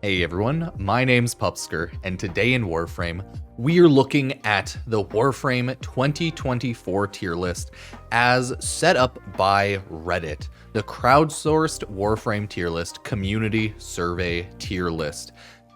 Hey everyone, my name's Pupsker, and today in Warframe, we are looking at the Warframe 2024 tier list as set up by Reddit, the crowdsourced Warframe tier list community survey tier list.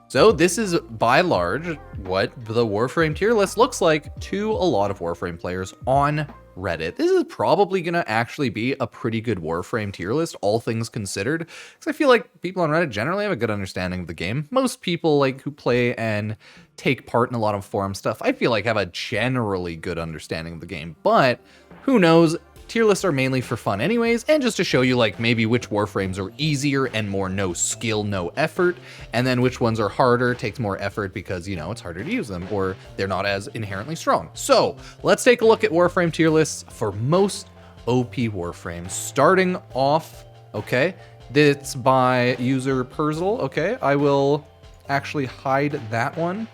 So this is by large what the Warframe tier list looks like to a lot of Warframe players on Reddit. This is probably going to actually be a pretty good Warframe tier list, all things considered, because I feel like people on Reddit generally have a good understanding of the game. Most people who play and take part in a lot of forum stuff, I feel like have a generally good understanding of the game, but who knows? Tier lists are mainly for fun anyways, and just to show you maybe which Warframes are easier and more no skill, no effort, and then which ones are harder, takes more effort because, it's harder to use them, or they're not as inherently strong. So let's take a look at Warframe tier lists for most OP Warframes. Starting off, okay, it's by user Perzel, okay, I will actually hide that one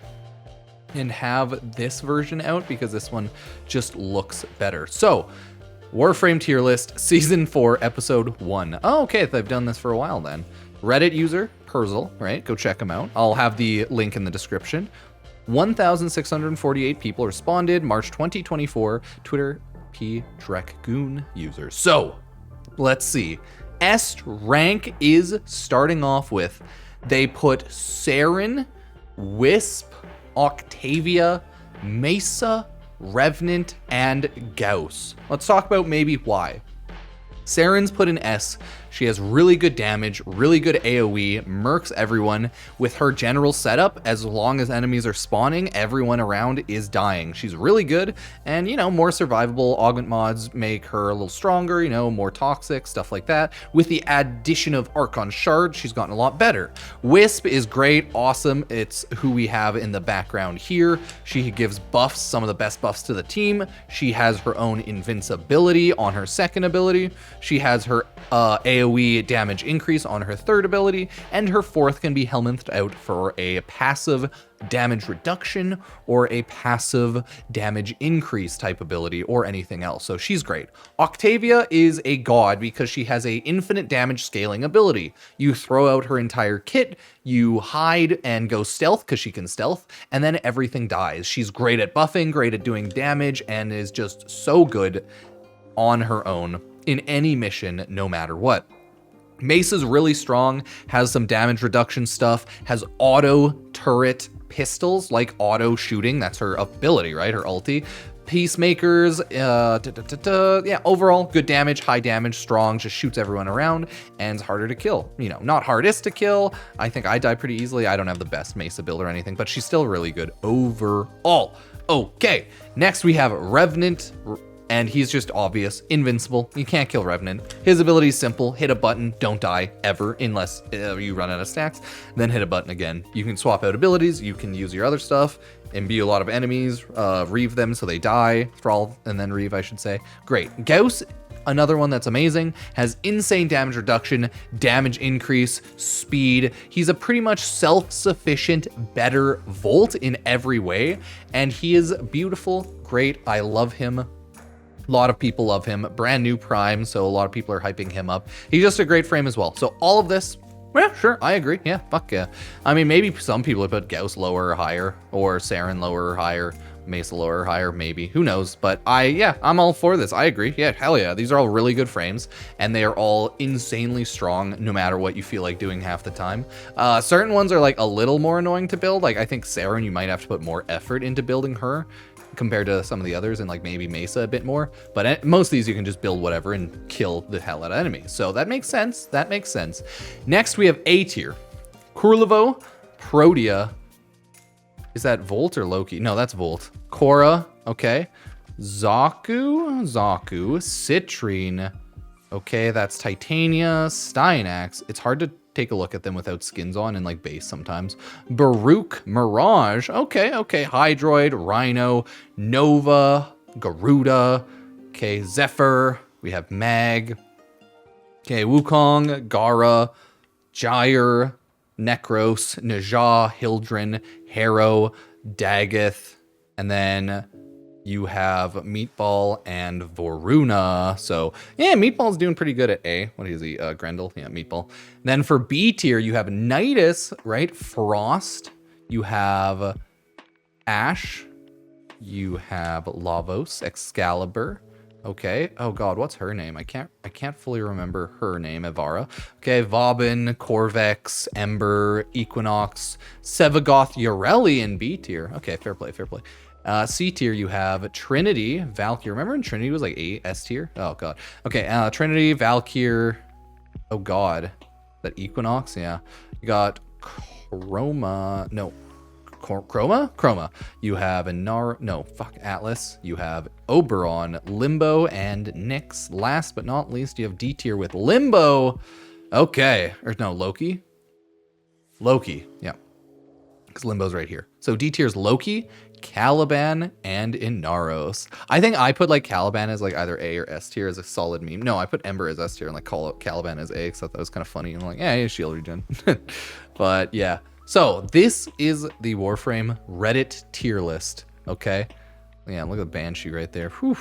and have this version out because this one just looks better. So, Warframe tier list, season 4, episode 1. Oh, okay, they've done this for a while then. Reddit user, Perzel, right? Go check them out. I'll have the link in the description. 1,648 people responded, March 2024, Twitter, P. Drekgoon user. So, let's see. S rank is starting off with, they put Saren, Wisp, Octavia, Mesa, Revenant, and Gauss. Let's talk about maybe why. Saren's put an S. She has really good damage, really good AoE, mercs everyone. With her general setup, as long as enemies are spawning, everyone around is dying. She's really good, and more survivable augment mods make her a little stronger, more toxic, stuff like that. With the addition of Archon Shard, she's gotten a lot better. Wisp is great, awesome. It's who we have in the background here. She gives buffs, some of the best buffs to the team. She has her own invincibility on her second ability. She has her AoE damage increase on her third ability, and her fourth can be helmethed out for a passive damage reduction or a passive damage increase type ability or anything else. So she's great. Octavia is a god because she has a infinite damage scaling ability. You throw out her entire kit, you hide and go stealth because she can stealth, and then everything dies. She's great at buffing, great at doing damage, and is just so good on her own in any mission, no matter what. Mesa's really strong, has some damage reduction stuff, has auto turret pistols, like auto shooting. That's her ability, right? Her ulti. Peacemakers, yeah, overall good damage, high damage, strong, just shoots everyone around, and is harder to kill. Not hardest to kill. I think I die pretty easily. I don't have the best Mesa build or anything, but she's still really good overall. Okay, next we have Revenant. And he's just obvious, invincible. You can't kill Revenant. His ability is simple, hit a button, don't die ever, unless you run out of stacks, then hit a button again. You can swap out abilities, you can use your other stuff, imbue a lot of enemies, reave them so they die, thrall, and then reave, I should say. Great. Gauss, another one that's amazing, has insane damage reduction, damage increase, speed. He's a pretty much self-sufficient, better Volt in every way, and he is beautiful, great, I love him. A lot of people love him. Brand new Prime, so a lot of people are hyping him up. He's just a great frame as well. So all of this, yeah, sure, I agree. Yeah, fuck yeah. I mean, maybe some people would put Gauss lower or higher, or Saren lower or higher, Mesa lower or higher, maybe. Who knows? But I'm all for this. I agree. Yeah, hell yeah. These are all really good frames, and they are all insanely strong, no matter what you feel like doing half the time. Certain ones are a little more annoying to build. I think Saren, you might have to put more effort into building her compared to some of the others, and maybe Mesa a bit more, but most of these you can just build whatever and kill the hell out of enemies. So that makes sense. That makes sense. Next we have A tier. Kurlevo, Protea. Is that Volt or Loki? No, that's Volt. Korra, okay. Zaku, Citrine. Okay, that's Titania, Styanax. It's hard to take a look at them without skins on and base sometimes. Baruch, Mirage, okay, Hydroid, Rhino, Nova, Garuda, okay, Zephyr, we have Mag, okay, Wukong, Gara, Gyre, Necros, Najah, Hildren, Harrow, Daggeth, and then You have Meatball and Voruna. So, yeah, Meatball's doing pretty good at A. What is he? Grendel? Yeah, Meatball. Then for B tier, you have Nidus, right? Frost. You have Ash. You have Lavos, Excalibur. Okay. Oh God, what's her name? I can't fully remember her name. Evara. Okay. Vauban, Corvex, Ember, Equinox, Sevagoth, Yoreli in B tier. Okay, fair play, fair play. C tier, you have Trinity, Valkyrie. Remember when Trinity was like A, S tier? Oh God. Okay. Trinity, Valkyrie. Oh God, that Equinox. Yeah. You got Chroma. No. Chroma. You have Atlas. You have Oberon, Limbo, and Nyx. Last but not least, you have D tier with Limbo. Okay, or no, Loki. Yeah, because Limbo's right here. So D tier's Loki, Caliban, and Inaros. I think I put like Caliban as like either A or S tier as a solid meme. No, I put Ember as S tier and like call it Caliban as A, because I thought that was kind of funny. And I'm like, yeah, he's shield regen. But yeah. So this is the Warframe Reddit tier list, okay? Yeah, look at the Banshee right there. Whew.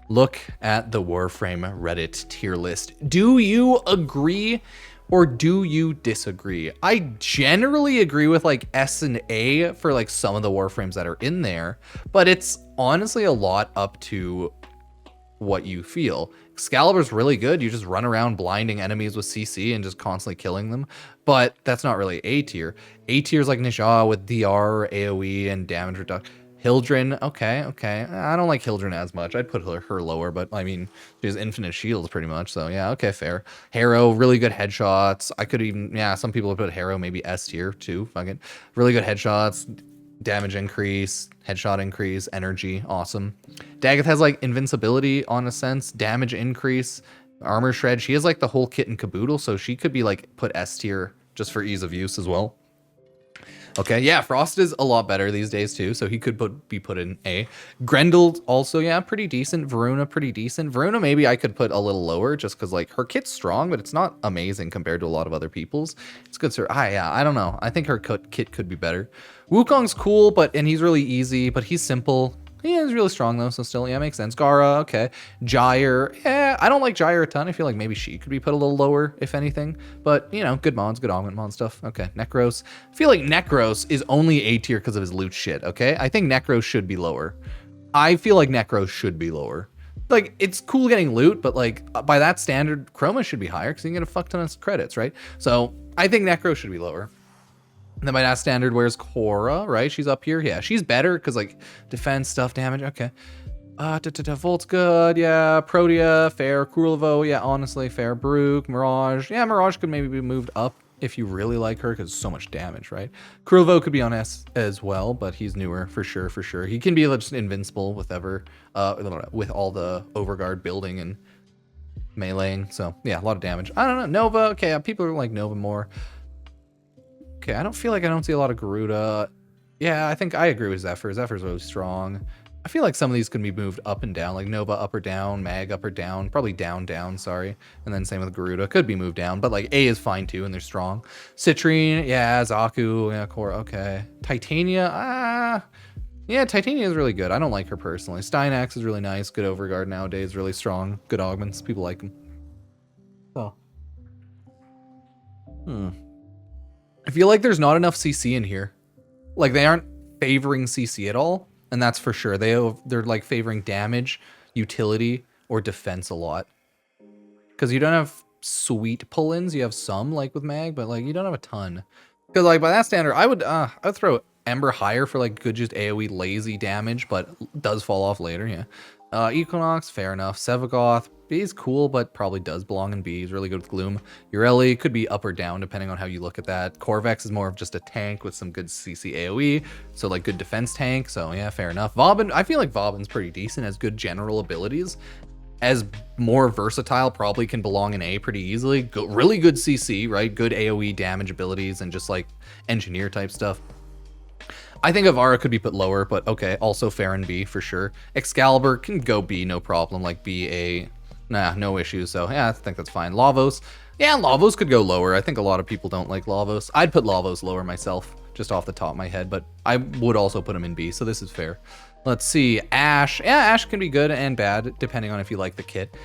Look at the Warframe Reddit tier list. Do you agree or do you disagree? I generally agree with like S and A for like some of the Warframes that are in there, but it's honestly a lot up to what you feel. Excalibur's really good. You just run around blinding enemies with CC and just constantly killing them. But that's not really A tier. A tier is like Nisha with DR, AoE, and damage reduction. Hildryn, okay. I don't like Hildryn as much. I'd put her lower, but I mean, she has infinite shields pretty much. So yeah, okay, fair. Harrow, really good headshots. I could even, yeah, some people would put Harrow maybe S tier too. Fucking really good headshots. Damage increase, headshot increase, energy, awesome. Daggeth has like invincibility on a sense, damage increase, armor shred. She has like the whole kit and caboodle, so she could be like put S tier just for ease of use as well. Okay, yeah, Frost is a lot better these days too, so he could be put in A. Grendel also, yeah, pretty decent. Varuna, pretty decent. Varuna, maybe I could put a little lower just because like her kit's strong, but it's not amazing compared to a lot of other people's. It's good, sir. Yeah, I don't know. I think her kit could be better. Wukong's cool, and he's really easy, but he's simple. Yeah, he's really strong though, so still, yeah, makes sense. Gara, okay. Gyre, yeah, I don't like Gyre a ton. I feel like maybe she could be put a little lower, if anything. But, you know, good mods, good augment mod stuff. Okay, Necros. I feel like Necros is only A tier because of his loot shit, okay? I think Necros should be lower. I feel like Necros should be lower. Like, it's cool getting loot, but like, by that standard, Chroma should be higher because you can get a fuck ton of credits, right? So, I think Necros should be lower. And then by that standard, where's Korra, right? She's up here. Yeah, she's better because like defense stuff, damage. Okay. Volt's good. Yeah. Protea, fair. Kurlevo, yeah, honestly, fair. Brooke, Mirage. Yeah, Mirage could maybe be moved up if you really like her because so much damage, right? Kurlevo could be on S as well, but he's newer for sure, for sure. He can be just invincible with with all the overguard building and meleeing. So yeah, a lot of damage. I don't know. Nova, okay, people are like Nova more. Okay, I don't feel like I don't see a lot of Garuda. Yeah, I think I agree with Zephyr. Zephyr's really strong. I feel like some of these can be moved up and down, like Nova up or down, Mag up or down, probably down, sorry. And then same with Garuda, could be moved down, but like A is fine too, and they're strong. Citrine, yeah, Zaku, yeah, Core, okay. Titania, yeah, Titania is really good. I don't like her personally. Steinax is really nice, good overguard nowadays, really strong, good augments, people like them. Oh. I feel like there's not enough CC in here. Like they aren't favoring CC at all, and that's for sure. They're like favoring damage, utility, or defense a lot. Because you don't have sweet pull-ins. You have some like with Mag, but like you don't have a ton. Because like by that standard, I'd throw Ember higher for like good just AoE lazy damage, but does fall off later. Yeah. Equinox, fair enough. Sevagoth, B is cool, but probably does belong in B. He's really good with Gloom. Yoreli could be up or down depending on how you look at that. Corvex is more of just a tank with some good CC AoE, so like good defense tank. So yeah, fair enough. Vauban, I feel like Vauban's pretty decent, has good general abilities. As more versatile, probably can belong in A pretty easily. Really good CC, right? Good AoE damage abilities and just like engineer type stuff. I think Avara could be put lower, but okay, also fair in B for sure. Excalibur can go B, no problem, like B, A, nah, no issues, so yeah, I think that's fine. Lavos, Yeah, Lavos could go lower. I think a lot of people don't like Lavos. I'd put Lavos lower myself, just off the top of my head, but I would also put him in B, so this is fair. Let's see, Ashe. Yeah, Ashe can be good and bad, depending on if you like the kit.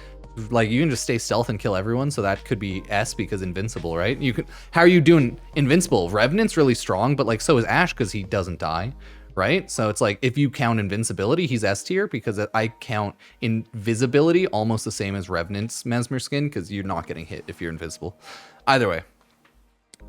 Like, you can just stay stealth and kill everyone, so that could be S because invincible, right? You can. How are you doing invincible? Revenant's really strong, but like so is Ashe because he doesn't die, right? So it's like if you count invincibility, he's S tier because I count invisibility almost the same as Revenant's Mesmer skin because you're not getting hit if you're invisible. Either way,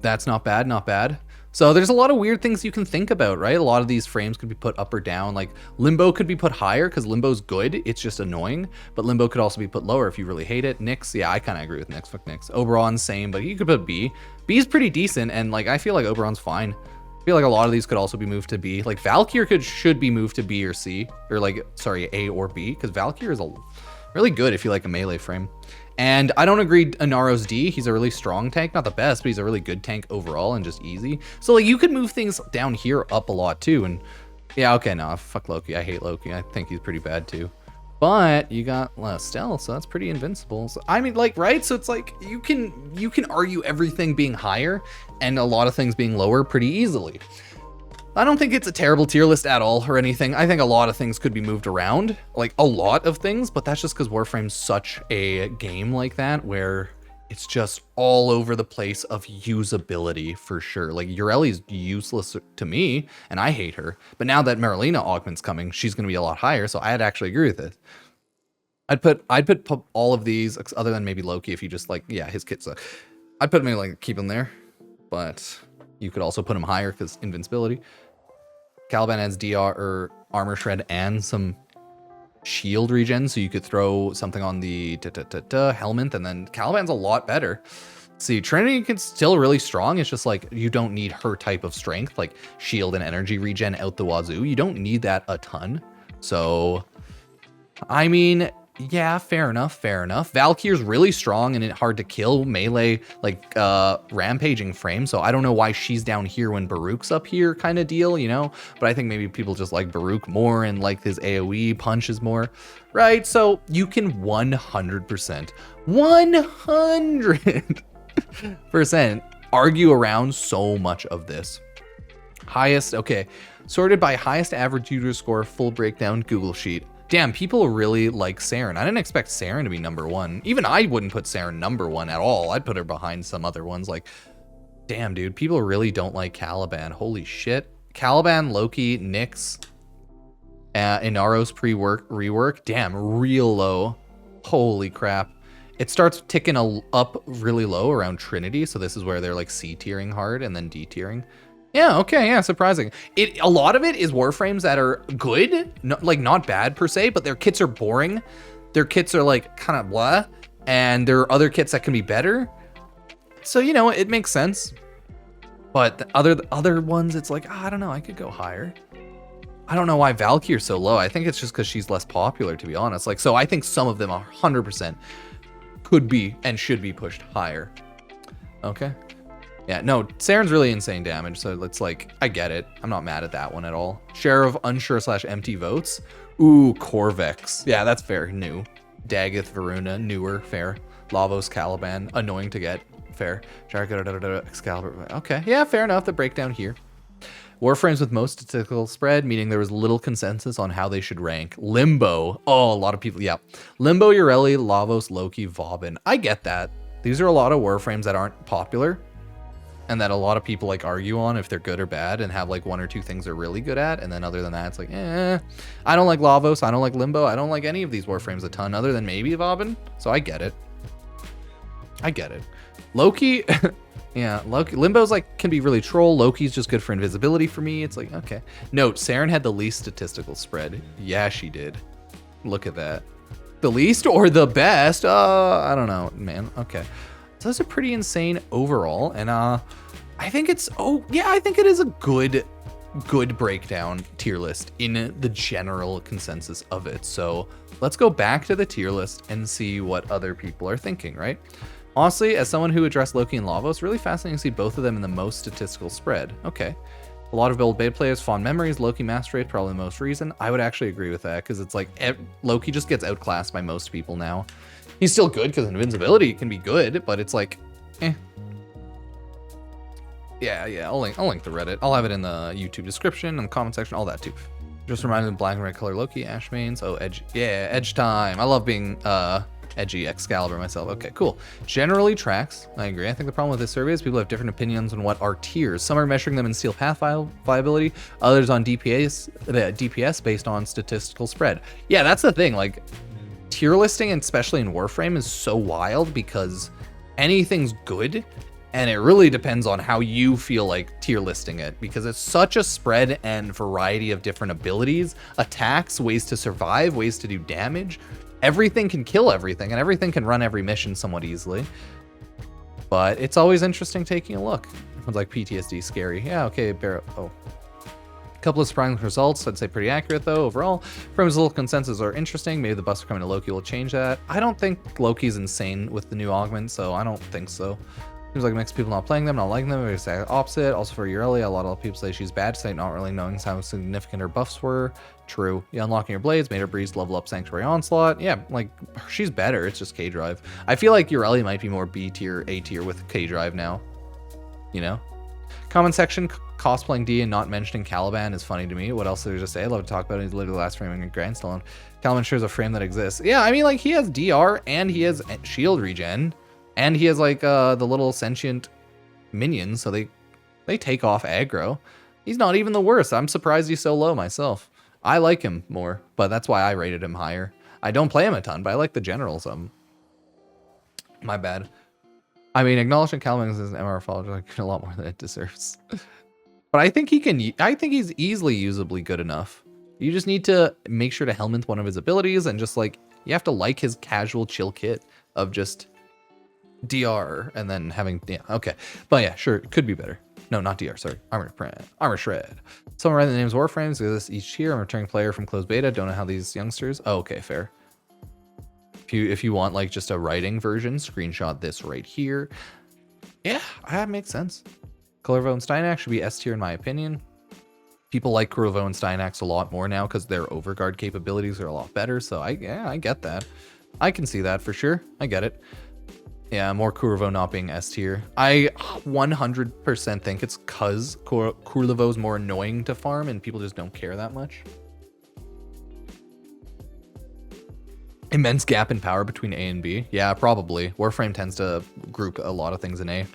that's not bad, not bad. So there's a lot of weird things you can think about, right? A lot of these frames could be put up or down. Like Limbo could be put higher because Limbo's good. It's just annoying. But Limbo could also be put lower if you really hate it. Nyx, yeah, I kind of agree with Nyx. Fuck Nyx. Oberon's same, but you could put B. B is pretty decent, and like I feel like Oberon's fine. I feel like a lot of these could also be moved to B. Like Valkyr should be moved to B or C, or like sorry, A or B, because Valkyr is really good if you like a melee frame. And I don't agree Inaro's D. He's a really strong tank. Not the best, but he's a really good tank overall and just easy. So like you could move things down here up a lot too. And yeah, okay, no, fuck Loki. I hate Loki. I think he's pretty bad too. But you got stealth, so that's pretty invincible. So, I mean, like, right? So it's like you can argue everything being higher and a lot of things being lower pretty easily. I don't think it's a terrible tier list at all or anything. I think a lot of things could be moved around, like a lot of things, but that's just because Warframe's such a game like that where it's just all over the place of usability for sure. Like Ureli's useless to me and I hate her, but now that Marilena augment's coming, she's going to be a lot higher. So I'd actually agree with it. I'd put all of these other than maybe Loki if you just like, yeah, his kit's I'd put him like keep him there, but you could also put him higher because invincibility. Caliban has DR or armor shred and some shield regen, so you could throw something on the helmet, and then Caliban's a lot better. See, Trinity can still really strong. It's just like you don't need her type of strength, like shield and energy regen out the wazoo. You don't need that a ton. So, I mean, yeah, fair enough, fair enough. Valkyr's really strong and hard to kill melee, like rampaging frame. So I don't know why she's down here when Baruch's up here kind of deal, you know? But I think maybe people just like Baruch more and like his AoE punches more, right? So you can 100% argue around so much of this. Highest, okay. Sorted by highest average user score, full breakdown, Google Sheet. Damn, people really like Saren. I didn't expect Saren to be number one. Even I wouldn't put Saren number one at all. I'd put her behind some other ones. Like, damn, dude, people really don't like Caliban. Holy shit. Caliban, Loki, Nyx, Inaro's rework. Damn, real low. Holy crap. It starts ticking up really low around Trinity. So this is where they're like C tiering hard and then D tiering. Yeah, okay, yeah, surprising. A lot of it is Warframes that are good, not bad per se, but their kits are boring. Their kits are like kind of blah, and there are other kits that can be better. So, you know, it makes sense. But the other ones, it's like, I don't know, I could go higher. I don't know why Valkyr's so low. I think it's just because she's less popular, to be honest. Like, so I think some of them 100% could be and should be pushed higher. Okay. Yeah, no, Saren's really insane damage, so it's like, I get it. I'm not mad at that one at all. Share of unsure / empty votes. Ooh, Corvex. Yeah, that's fair, new. Daggith, Varuna, newer, fair. Lavos, Caliban, annoying to get, fair. Excalibur, okay, yeah, fair enough, the breakdown here. Warframes with most statistical spread, meaning there was little consensus on how they should rank. Limbo, oh, a lot of people, yeah. Limbo, Ureli, Lavos, Loki, Vauban. I get that. These are a lot of Warframes that aren't popular, and that a lot of people like argue on if they're good or bad and have like one or two things they're really good at. And then other than that, it's like, I don't like Lavos. I don't like Limbo. I don't like any of these Warframes a ton other than maybe Vauban. So I get it. I get it. Loki, yeah, Loki. Limbo's like, can be really troll. Loki's just good for invisibility for me. It's like, okay. Note, Saren had the least statistical spread. Yeah, she did. Look at that. The least or the best? I don't know, man. Okay. So those are pretty insane overall, and I think it's I think it is a good breakdown tier list in the general consensus of it. So let's go back to the tier list and see what other people are thinking, right? Honestly, as someone who addressed Loki and Lavos, really fascinating to see both of them in the most statistical spread. Okay. A lot of old beta players, fond memories, Loki Master Race, probably the most reason. I would actually agree with that, because it's like Loki just gets outclassed by most people now. He's still good because invincibility can be good, but it's like Yeah, I'll link the Reddit. I'll have it in the YouTube description and the comment section, all that too. Just reminded me of black and red color Loki, Ash mains. Oh, edge. Yeah, edge time. I love being edgy Excalibur myself. Okay, cool. Generally tracks. I agree. I think the problem with this survey is people have different opinions on what are tiers. Some are measuring them in steel path viability, others on DPS based on statistical spread. Yeah, that's the thing. Like, tier listing, especially in Warframe, is so wild because anything's good. And it really depends on how you feel like tier listing it, because it's such a spread and variety of different abilities, attacks, ways to survive, ways to do damage. Everything can kill everything, and everything can run every mission somewhat easily. But it's always interesting taking a look. It's like PTSD, scary. Yeah, okay, oh. A couple of surprising results, I'd say pretty accurate though, overall. Frame's little consensus are interesting. Maybe the buffs coming to Loki will change that. I don't think Loki's insane with the new augment, so I don't think so. Seems like it makes people not playing them, not liking them, or it's the opposite. Also for Ureli, a lot of people say she's bad, despite not really knowing how significant her buffs were. True. Yeah, unlocking her blades made her breeze level up Sanctuary Onslaught. Yeah, like, she's better, it's just K-Drive. I feel like Ureli might be more B tier, A tier with K-Drive now. You know? Comment section, cosplaying D and not mentioning Caliban is funny to me. What else did I just say? I love to talk about it. He's literally the last framing in Grandstone. Caliban sure is a frame that exists. Yeah, I mean, like, he has DR and he has shield regen. And he has like the little sentient minions, so they take off aggro. He's not even the worst. I'm surprised he's so low myself. I like him more, but that's why I rated him higher. I don't play him a ton, but I like the general some. My bad. I mean, acknowledging Caliban is an MR follower like a lot more than it deserves. But I think he's easily usably good enough. You just need to make sure to helmet one of his abilities, and just like, you have to like his casual chill kit of just DR and then having, yeah, okay, but yeah, sure, it could be better. No, not DR, sorry, armor shred. Someone write the names Warframes, do this each year. I'm a returning player from closed beta, don't know how these youngsters. Oh, okay, fair. If you want like just a writing version, screenshot this right here. Yeah, that makes sense. Corvo and Steinax should be S tier in my opinion. People like Corvo and Steinax a lot more now because their overguard capabilities are a lot better, so I get that. I can see that for sure. I get it. Yeah, more Kurvo not being S tier. I 100% think it's because Kurvo is more annoying to farm and people just don't care that much. Immense gap in power between A and B. Yeah, probably. Warframe tends to group a lot of things in A.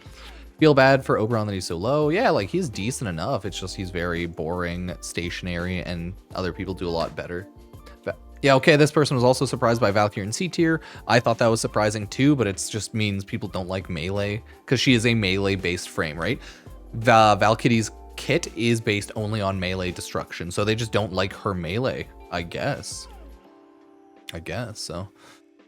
Feel bad for Oberon that he's so low. Yeah, like, he's decent enough. It's just he's very boring, stationary, and other people do a lot better. Yeah, okay, this person was also surprised by Valkyrie in C tier. I thought that was surprising too, but it just means people don't like melee, because she is a melee-based frame, right? Valkyrie's kit is based only on melee destruction, so they just don't like her melee, I guess. So.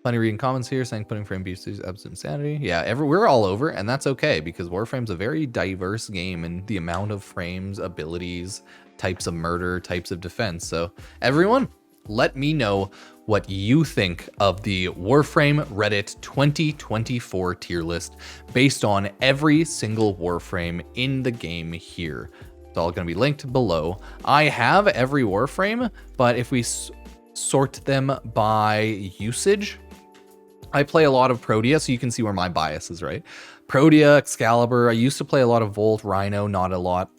Funny reading comments here saying putting frame beats is absolute insanity. Yeah, we're all over, and that's okay, because Warframe's a very diverse game in the amount of frames, abilities, types of murder, types of defense. So, everyone, let me know what you think of the Warframe Reddit 2024 tier list based on every single Warframe in the game here. It's all going to be linked below. I have every Warframe, but if we sort them by usage, I play a lot of Protea, so you can see where my bias is, right? Protea, Excalibur, I used to play a lot of Volt, Rhino, not a lot.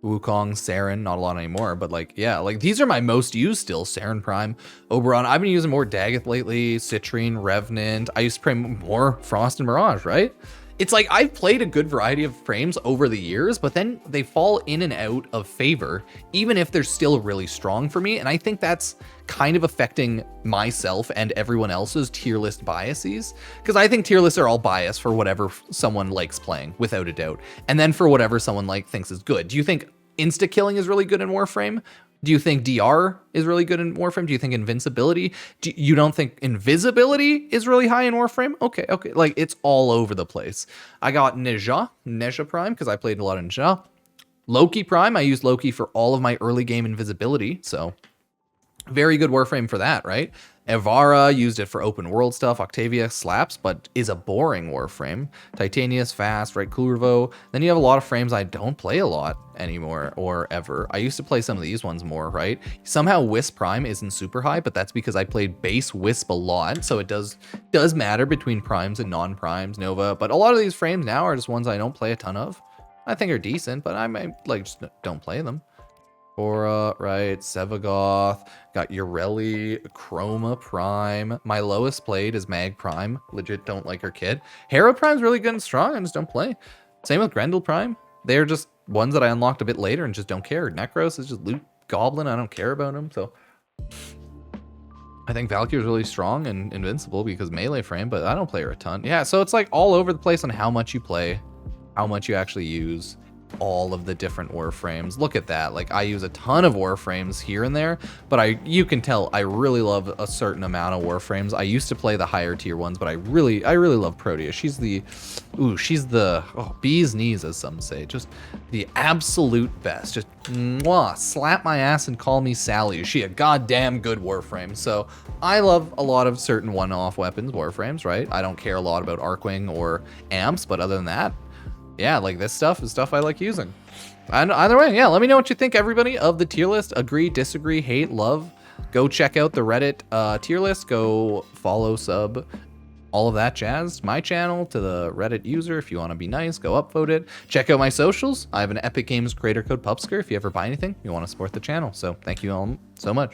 Wukong, Saren, not a lot anymore, but like, yeah, like these are my most used still. Saren Prime, Oberon. I've been using more Daggett lately, Citrine, Revenant. I used to play more Frost and Mirage, right? It's like I've played a good variety of frames over the years, but then they fall in and out of favor, even if they're still really strong for me. And I think that's kind of affecting myself and everyone else's tier list biases, because I think tier lists are all biased for whatever someone likes playing, without a doubt. And then for whatever someone thinks is good. Do you think insta-killing is really good in Warframe? Do you think DR is really good in Warframe? Do you think invincibility? You don't think invisibility is really high in Warframe? Okay. Like, it's all over the place. I got Neja Prime, because I played a lot of Neja. Loki Prime, I used Loki for all of my early game invisibility, so very good Warframe for that, right? Evara used it for open world stuff. Octavia slaps, but is a boring Warframe. Titania's fast, right? Kulurvo. Then you have a lot of frames I don't play a lot anymore or ever. I used to play some of these ones more, right? Somehow Wisp Prime isn't super high, but that's because I played base Wisp a lot, so it does matter between primes and non-primes, Nova. But a lot of these frames now are just ones I don't play a ton of. I think are decent, but I might like just don't play them. Aura, right, Sevagoth, got Ureli, Chroma Prime. My lowest played is Mag Prime. Legit don't like her kid. Hera Prime's really good and strong, I just don't play. Same with Grendel Prime. They're just ones that I unlocked a bit later and just don't care. Necros is just loot goblin, I don't care about him, so. I think Valkyrie's really strong and invincible because melee frame, but I don't play her a ton. Yeah, so it's like all over the place on how much you play, how much you actually use all of the different Warframes. Look at that. Like, I use a ton of Warframes here and there, but you can tell I really love a certain amount of Warframes. I used to play the higher tier ones, but I really love Protea. She's the bee's knees, as some say. Just the absolute best. Just mwah, slap my ass and call me Sally. Is she a goddamn good Warframe? So I love a lot of certain one-off weapons, Warframes, right? I don't care a lot about Arcwing or Amps, but other than that, yeah, like this stuff is stuff I like using. And either way, yeah, let me know what you think, everybody, of the tier list. Agree, disagree, hate, love. Go check out the Reddit tier list. Go follow, sub, all of that jazz. My channel to the Reddit user. If you want to be nice, go upvote it. Check out my socials. I have an Epic Games creator code Pupsker if you ever buy anything, you want to support the channel. So thank you all so much.